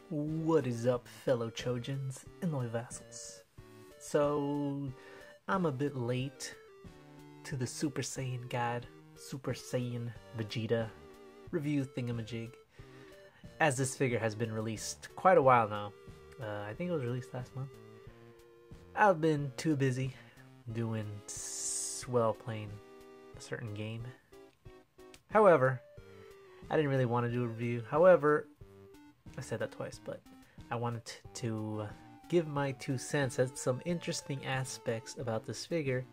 What is up, fellow Trojans and my vassals? So, I'm a bit late to the Super Saiyan God, Super Saiyan Vegeta review thingamajig, as this figure has been released quite a while now. I think it was released last month. I've been too busy doing playing a certain game. However, I didn't really want to do a review. However, I said that twice, but I wanted to give my 2 cents at some interesting aspects about this figure.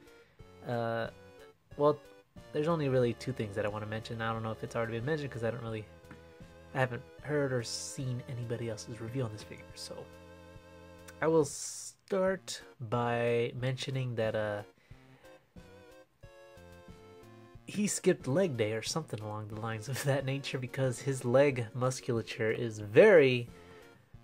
Well, there's only really 2 things that I want to mention. I don't know if it's already been mentioned because I haven't heard or seen anybody else's review on this figure. So I will start by mentioning that he skipped leg day or something along the lines of that nature, because his leg musculature is very,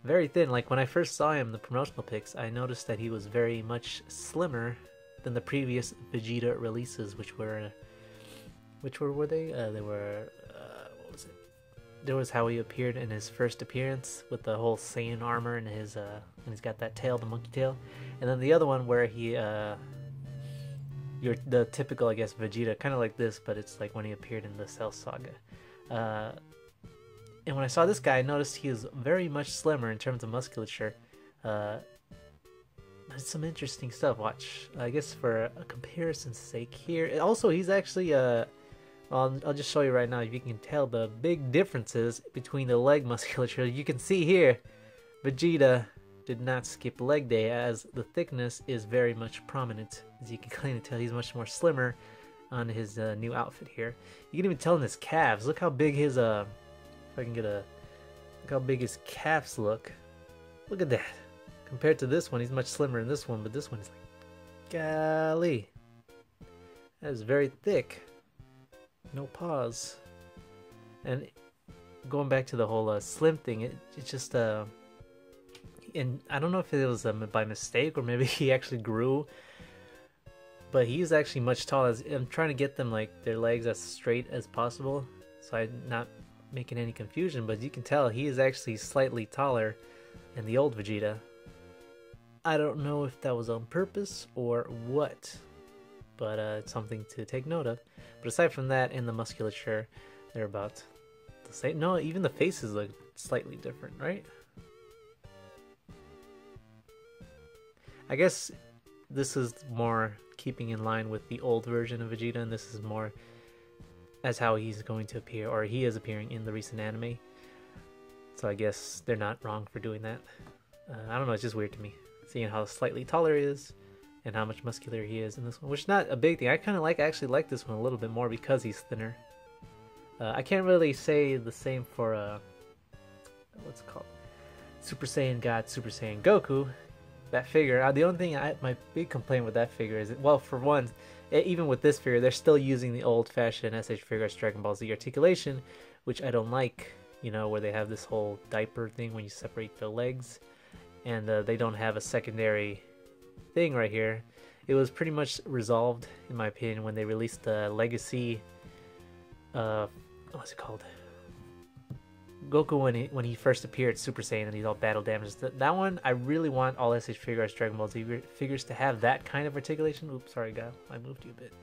very thin. Like when I first saw him in the promotional pics, I noticed that he was very much slimmer than the previous Vegeta releases, which were what was it? There was how he appeared in his first appearance with the whole Saiyan armor and his and he's got that tail, the monkey tail, and then the other one where he you're the typical, I guess, Vegeta, kind of like this, but it's like when he appeared in the Cell Saga. And when I saw this guy, I noticed he is very much slimmer in terms of musculature. That's some interesting stuff. Watch, I guess, for a comparison's sake here. Also, he's actually, I'll just show you right now. If you can tell the big differences between the leg musculature. You can see here, Vegeta did not skip leg day, as the thickness is very much prominent. As you can clearly tell, he's much more slimmer on his new outfit here. You can even tell in his calves. Look how big his if I can get look how big his calves look. Look at that. Compared to this one, he's much slimmer in this one, but this one is like, golly, that is very thick. No pause. And going back to the whole slim thing, it's just and I don't know if it was by mistake or maybe he actually grew, but he's actually much taller. I'm trying to get them like their legs as straight as possible, so I'm not making any confusion, but you can tell he is actually slightly taller than the old Vegeta. I don't know if that was on purpose or what, but it's something to take note of. But aside from that, in the musculature, they're about the same. No, even the faces look slightly different, right? I guess this is more keeping in line with the old version of Vegeta, and this is more as how he's going to appear, or he is appearing in the recent anime. So I guess they're not wrong for doing that. I don't know, it's just weird to me, seeing how slightly taller he is and how much muscular he is in this one, which is not a big thing. I kind of actually like this one a little bit more because he's thinner. I can't really say the same for what's it called? Super Saiyan God, Super Saiyan Goku. That figure, the only thing my big complaint with that figure is, well, for one, even with this figure, they're still using the old-fashioned SH Figuarts Dragon Ball Z articulation, which I don't like, you know, where they have this whole diaper thing when you separate the legs, and they don't have a secondary thing right here. It was pretty much resolved, in my opinion, when they released the Legacy, what's it called? Goku when he first appeared Super Saiyan and he's all battle damaged. That one, I really want all SH Figuarts Dragon Ball Z figures to have that kind of articulation. Oops, sorry, guy, I moved you a bit.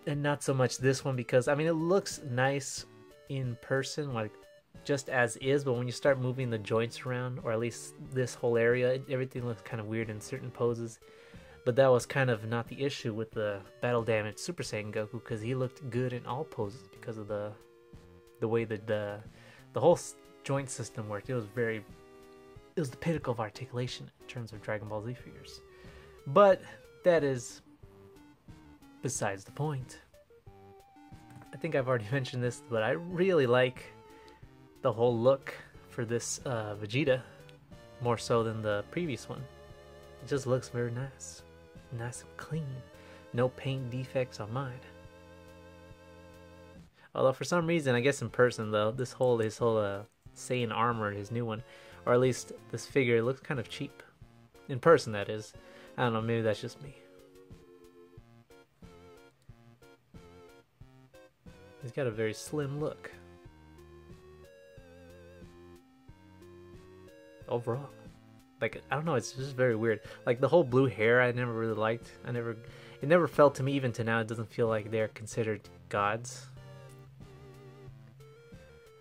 And not so much this one, because I mean it looks nice in person, like just as is, but when you start moving the joints around, or at least this whole area, everything looks kind of weird in certain poses. But that was kind of not the issue with the battle damaged Super Saiyan Goku, because he looked good in all poses because of the way that the whole joint system worked. It was the pinnacle of articulation in terms of Dragon Ball Z figures. But that is besides the point. I think I've already mentioned this, but I really like the whole look for this Vegeta, more so than the previous one. It just looks very nice and clean. No paint defects on mine. Although for some reason, I guess in person though, his whole Saiyan armor, his new one, or at least this figure, looks kind of cheap. In person, that is. I don't know, maybe that's just me. He's got a very slim look. overall. Like, I don't know, it's just very weird. Like, the whole blue hair I never really liked. It never felt to me, even to now, it doesn't feel like they're considered gods.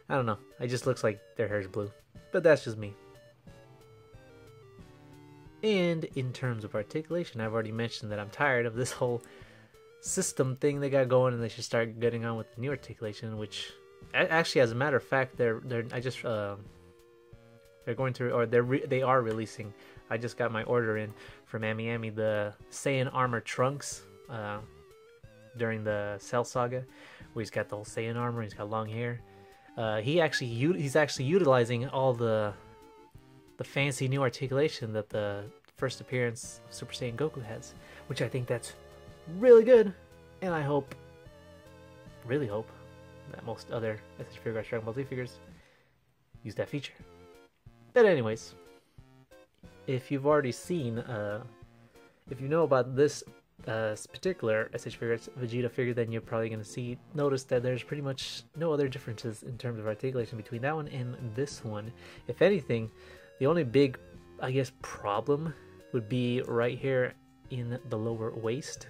I don't know, it just looks like their hair is blue. But that's just me. And in terms of articulation, I've already mentioned that I'm tired of this whole system thing they got going, and they should start getting on with the new articulation, which actually, as a matter of fact, they are releasing. I just got my order in from Amy the Saiyan armor trunks during the Cell Saga, where he's got the whole Saiyan armor, he's got long hair. He's actually utilizing all the fancy new articulation that the first appearance of Super Saiyan Goku has, which I think that's really good, and I really hope that most other SH Figuarts Dragon Ball Z figures use that feature. But anyways, if you've already seen, if you know about this particular SH Figuarts Vegeta figure, then you're probably going to notice that there's pretty much no other differences in terms of articulation between that one and this one. If anything, the only big, I guess, problem would be right here in the lower waist,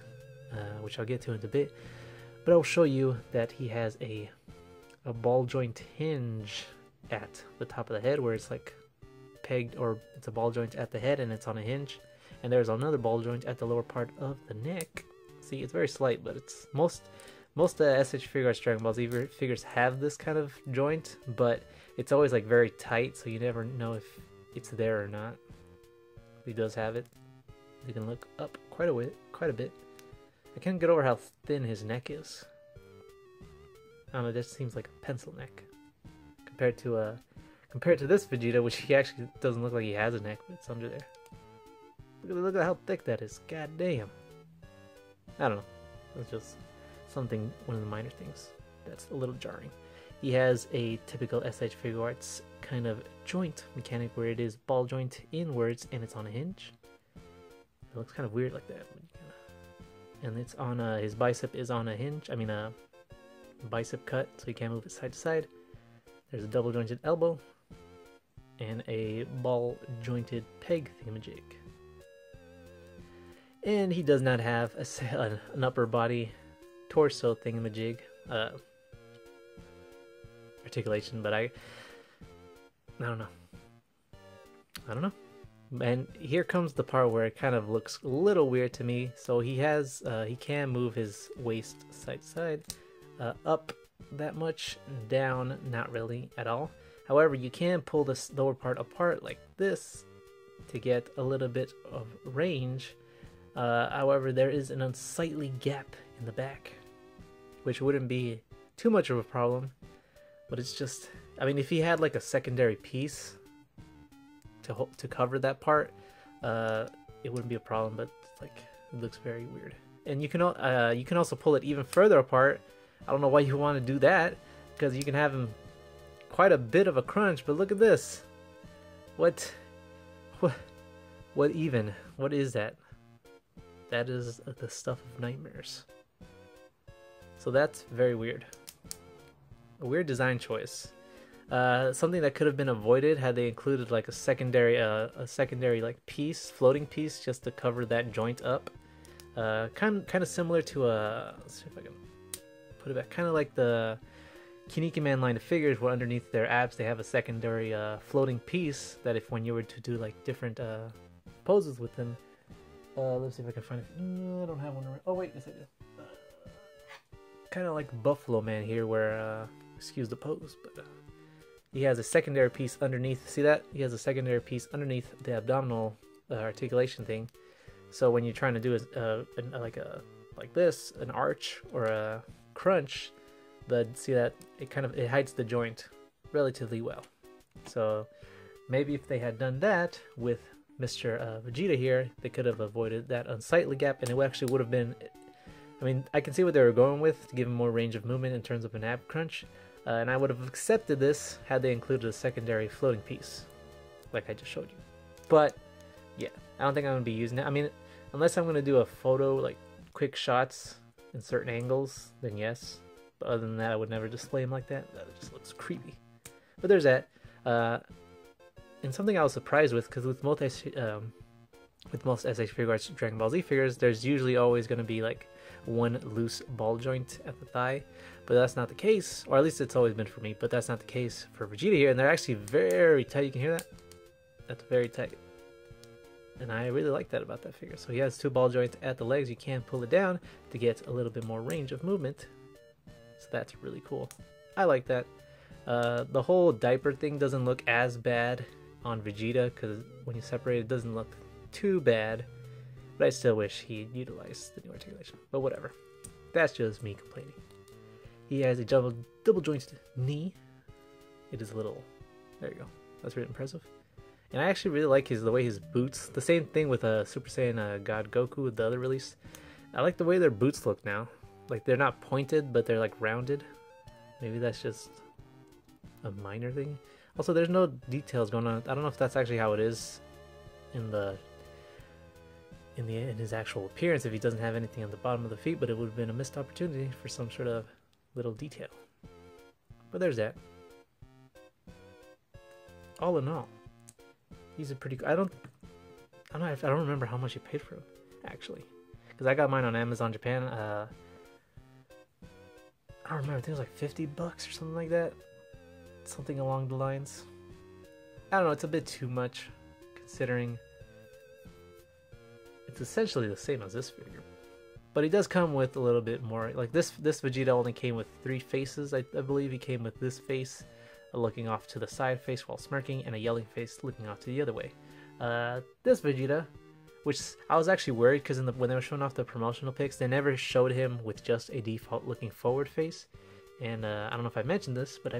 which I'll get to in a bit. But I'll show you that he has a ball joint hinge at the top of the head, where it's like pegged, or it's a ball joint at the head and it's on a hinge. And there's another ball joint at the lower part of the neck. See, it's very slight, but it's most SH Figuarts Dragon Ball Z figures have this kind of joint, but it's always like very tight, so you never know if it's there or not. He does have it. You can look up quite a bit. I can't get over how thin his neck is. I don't know, it just seems like a pencil neck compared to this Vegeta, which he actually doesn't look like he has a neck, but it's under there. Look at how thick that is. God damn. I don't know. It's just something, one of the minor things that's a little jarring. He has a typical SH Figuarts kind of joint mechanic, where it is ball joint inwards and it's on a hinge. It looks kind of weird like that. And it's on his bicep is on a hinge. I mean a bicep cut, so you can't move it side to side. There's a double jointed elbow and a ball jointed peg thingamajig. And he does not have an upper body torso thingamajig articulation, but I don't know. And here comes the part where it kind of looks a little weird to me. So he can move his waist side to side, up that much, down not really at all. However, you can pull this lower part apart like this to get a little bit of range. However, there is an unsightly gap in the back, which wouldn't be too much of a problem, but it's just, I mean, if he had like a secondary piece to cover that part, it wouldn't be a problem, but like, it looks very weird. And you can also pull it even further apart. I don't know why you want to do that, because you can have him quite a bit of a crunch, but look at this. What is that? That is the stuff of nightmares. So that's very weird. A weird design choice. Something that could have been avoided had they included like a secondary like piece, floating piece, just to cover that joint up. Kind of similar to let's see if I can put it back. Kind of like the Kiniki Man line of figures, where underneath their abs they have a secondary floating piece that if when you were to do like different poses with them. Let's see if I can find it. I don't have one. Oh wait, yes I do. Kind of like Buffalo Man here, where excuse the pose, but he has a secondary piece underneath. See that? He has a secondary piece underneath the abdominal articulation thing. So when you're trying to do like this, an arch or a crunch, see that it hides the joint relatively well. So maybe if they had done that with Mr. Vegeta here, they could have avoided that unsightly gap, and it actually would have been, I mean, I can see what they were going with to give him more range of movement in terms of an ab crunch, and I would have accepted this had they included a secondary floating piece, like I just showed you. But yeah, I don't think I'm going to be using it. I mean, unless I'm going to do a photo, like quick shots in certain angles, then yes. But other than that, I would never display him like that. That just looks creepy. But there's that. And something I was surprised with, because with most SH figuarts Dragon Ball Z figures, there's usually always going to be like one loose ball joint at the thigh, but that's not the case, or at least it's always been for me, but that's not the case for Vegeta here, and they're actually very tight. You can hear that? That's very tight. And I really like that about that figure. So he has 2 ball joints at the legs. You can pull it down to get a little bit more range of movement. So that's really cool. I like that. The whole diaper thing doesn't look as bad on Vegeta, because when you separate it doesn't look too bad. But I still wish he'd utilized the new articulation. But whatever. That's just me complaining. He has a double jointed knee. It is a little... There you go. That's really impressive. And I actually really like the way his boots... The same thing with Super Saiyan God Goku with the other release. I like the way their boots look now. Like, they're not pointed, but they're like rounded. Maybe that's just a minor thing. Also, there's no details going on. I don't know if that's actually how it is in his actual appearance, if he doesn't have anything on the bottom of the feet, but it would have been a missed opportunity for some sort of little detail. But there's that. All in all, he's a pretty... I don't remember how much he paid for him, actually, because I got mine on Amazon Japan. I don't remember. I think it was like $50 or something like that. Something along the lines. I don't know. It's a bit too much, considering it's essentially the same as this figure. But he does come with a little bit more. Like this Vegeta only came with 3 faces. I believe he came with this face, looking off to the side face while smirking, and a yelling face looking off to the other way. This Vegeta, which I was actually worried, because when they were showing off the promotional pics, they never showed him with just a default looking forward face. And I don't know if I mentioned this, but I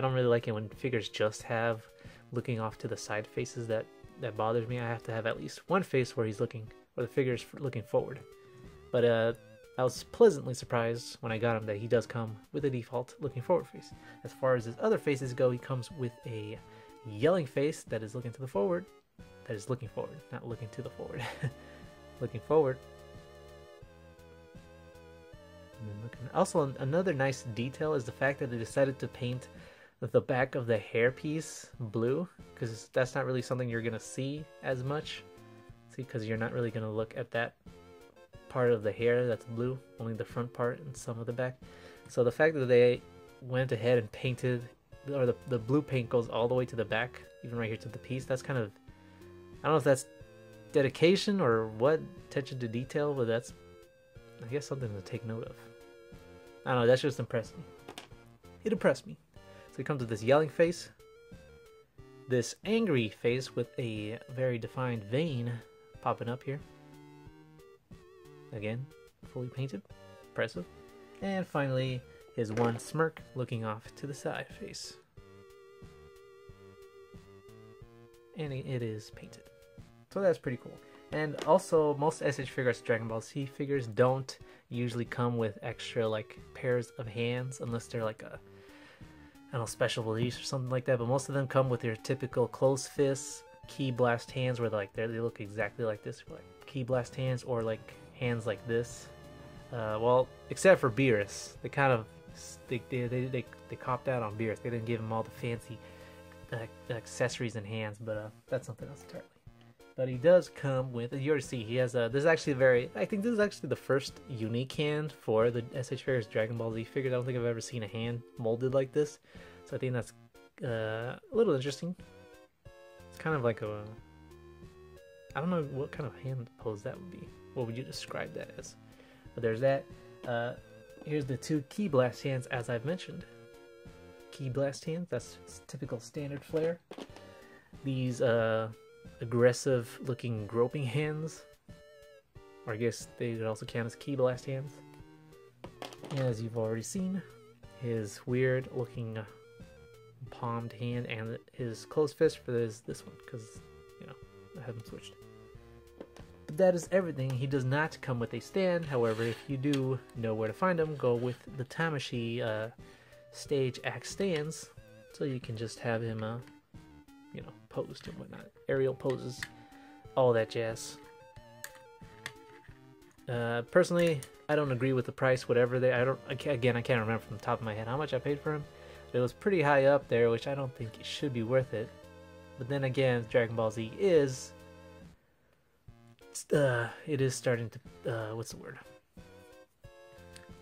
don't really like it when figures just have looking off to the side faces. That bothers me. I have to have at least one face where he's looking, where the figure's looking forward. But I was pleasantly surprised when I got him that he does come with a default looking forward face. As far as his other faces go, he comes with a yelling face that is looking to the forward. That is looking forward, not looking to the forward. Looking forward. Also, another nice detail is the fact that they decided to paint the back of the hairpiece blue, because that's not really something you're going to see as much. See, because you're not really going to look at that part of the hair that's blue, only the front part and some of the back. So the fact that they went ahead and painted, or the blue paint goes all the way to the back, even right here to the piece, that's kind of, I don't know if that's dedication or what, attention to detail, but that's, I guess, something to take note of. I don't know, that's just impressed me. It impressed me. So he comes with this yelling face, this angry face with a very defined vein popping up here. Again, fully painted. Impressive. And finally, his one smirk looking off to the side face. And it is painted. So that's pretty cool. And also, most SH figures, Dragon Ball Z figures, don't usually come with extra like pairs of hands unless they're like a, I don't know, special release or something like that. But most of them come with your typical closed fists, key blast hands, where like they look exactly like this, like key blast hands, or like hands like this. Well, except for Beerus, they kind of they copped out on Beerus. They didn't give him all the fancy accessories and hands, but that's something else entirely. But he does come with, you already see, he has a, this is actually I think this is actually the first unique hand for the SH figures Dragon Ball Z figures. I don't think I've ever seen a hand molded like this. So I think that's a little interesting. It's kind of like a, I don't know what kind of hand pose that would be. What would you describe that as? But there's that. Here's the 2 Ki Blast hands, as I've mentioned. Ki Blast hands, that's typical standard flare. These aggressive looking groping hands, or I guess they could also count as Ki Blast hands. And as you've already seen, his weird looking palmed hand and his closed fist for this one, because, you know, I haven't switched. But that is everything. He does not come with a stand. However, if you do know where to find him, go with the Tamashii stage act stands, so you can just have him you know, posed and whatnot, aerial poses, all that jazz. Personally, I don't agree with the price. Whatever I can't remember from the top of my head how much I paid for him, but it was pretty high up there, which I don't think it should be worth it. But then again, Dragon Ball Z is it is starting to what's the word?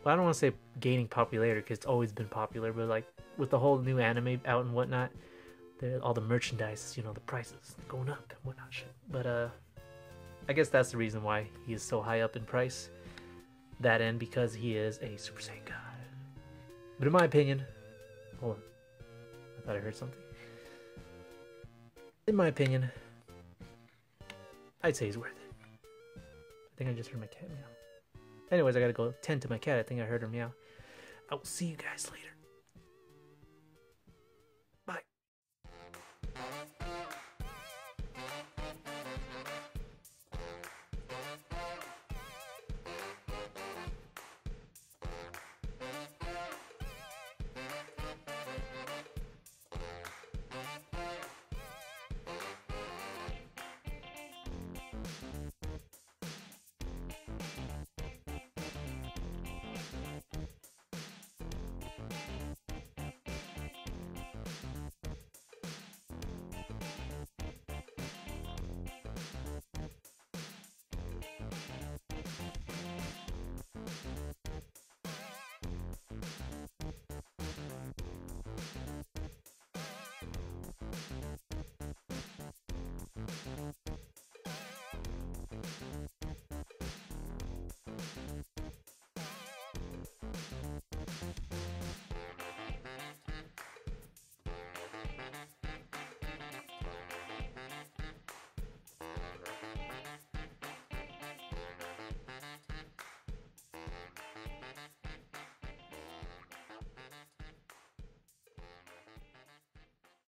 Well, I don't want to say gaining popularity because it's always been popular, but like with the whole new anime out and whatnot, all the merchandise, you know, the prices going up and whatnot shit. But I guess that's the reason why he is so high up in price. That and because he is a Super Saiyan God. But in my opinion, hold on, I thought I heard something. In my opinion, I'd say he's worth it. I think I just heard my cat meow. Anyways, I gotta go tend to my cat. I think I heard her meow. I will see you guys later.